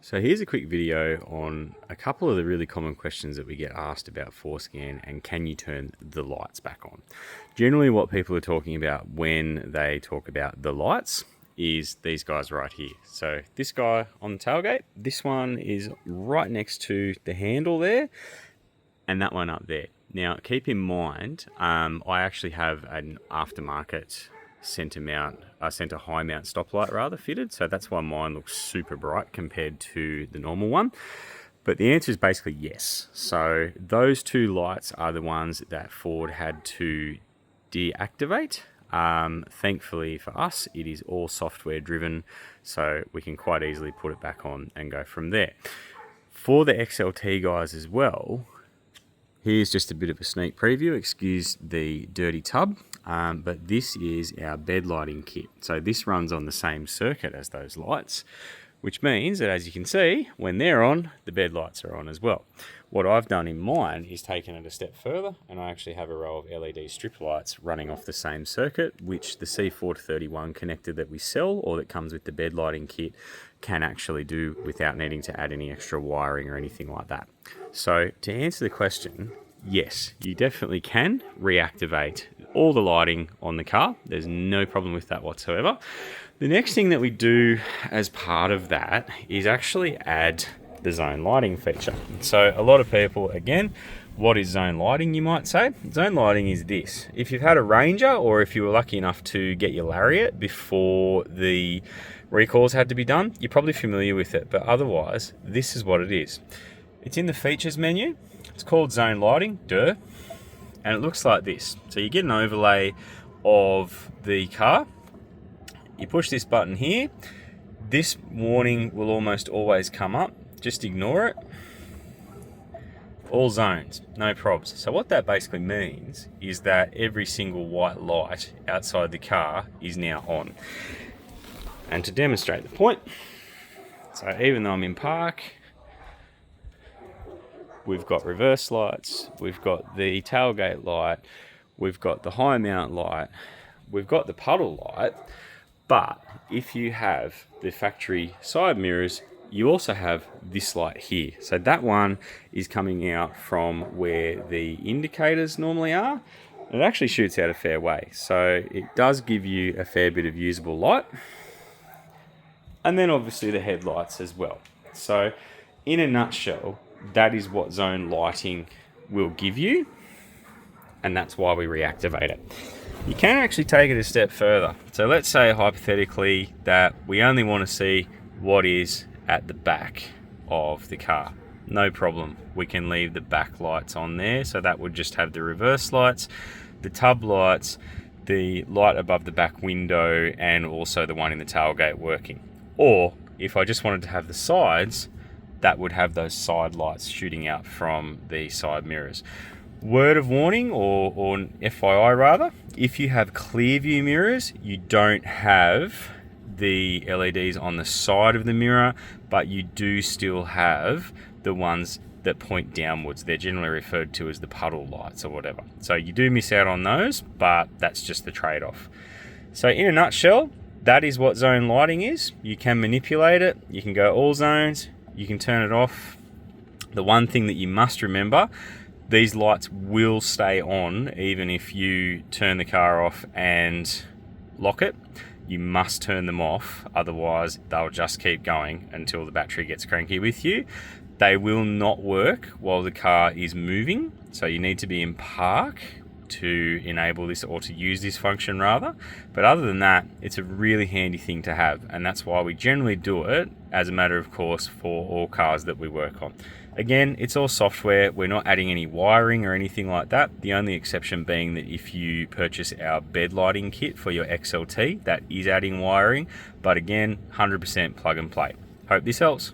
So here's a quick video on a couple of the really common questions that we get asked about forescan and can you turn the lights back on. Generally what people are talking about when they talk about the lights is these guys right here. So this guy on the tailgate, this one is right next to the handle there, and that one up there. Now keep in mind, I actually have an aftermarket center high mount stoplight rather fitted, so that's why mine looks super bright compared to the normal one. But the answer is basically yes. So those two lights are the ones that Ford had to deactivate. Thankfully for us, it is all software driven, so we can quite easily put it back on and go from there. For the XLT guys as well, here's just a bit of a sneak preview, excuse the dirty tub, but this is our bed lighting kit. So this runs on the same circuit as those lights, which means that, as you can see, when they're on, the bed lights are on as well. What I've done in mine is taken it a step further, and I actually have a row of LED strip lights running off the same circuit, which the C431 connector that we sell, or that comes with the bed lighting kit, can actually do without needing to add any extra wiring or anything like that. So to answer the question, yes, you definitely can reactivate all the lighting on the car. There's no problem with that whatsoever. The next thing that we do as part of that is actually add the zone lighting feature. So a lot of people, again, what is zone lighting, you might say? Zone lighting is this. If you've had a Ranger, or if you were lucky enough to get your Lariat before the recalls had to be done, you're probably familiar with it, but otherwise, this is what it is. It's in the features menu. It's called zone lighting, and it looks like this. So you get an overlay of the car. You push this button here. This warning will almost always come up. Just ignore it. All zones, no probs. So what that basically means is that every single white light outside the car is now on. And to demonstrate the point, so even though I'm in park, we've got reverse lights, we've got the tailgate light, we've got the high mount light, we've got the puddle light, but if you have the factory side mirrors, you also have this light here. So that one is coming out from where the indicators normally are. It actually shoots out a fair way. So it does give you a fair bit of usable light. And then obviously the headlights as well. So in a nutshell, that is what zone lighting will give you. And that's why we reactivate it. You can actually take it a step further. So let's say hypothetically that we only want to see what is at the back of the car. No problem. We can leave the back lights on there. So that would just have the reverse lights, the tub lights, the light above the back window, and also the one in the tailgate working. Or if I just wanted to have the sides, that would have those side lights shooting out from the side mirrors. Word of warning, or FYI rather, if you have clear view mirrors, you don't have the LEDs on the side of the mirror, but you do still have the ones that point downwards. They're generally referred to as the puddle lights or whatever. So you do miss out on those, but that's just the trade-off. So in a nutshell, that is what zone lighting is. You can manipulate it. You can go all zones. You can turn it off. The one thing that you must remember, these lights will stay on even if you turn the car off and lock it. You must turn them off, otherwise they'll just keep going until the battery gets cranky with you. They will not work while the car is moving, so you need to be in park to enable this, or to use this function rather. But other than that, it's a really handy thing to have, and that's why we generally do it as a matter of course for all cars that we work on. Again, it's all software. We're not adding any wiring or anything like that. The only exception being that if you purchase our bed lighting kit for your XLT, that is adding wiring. But again, 100% plug and play. Hope this helps.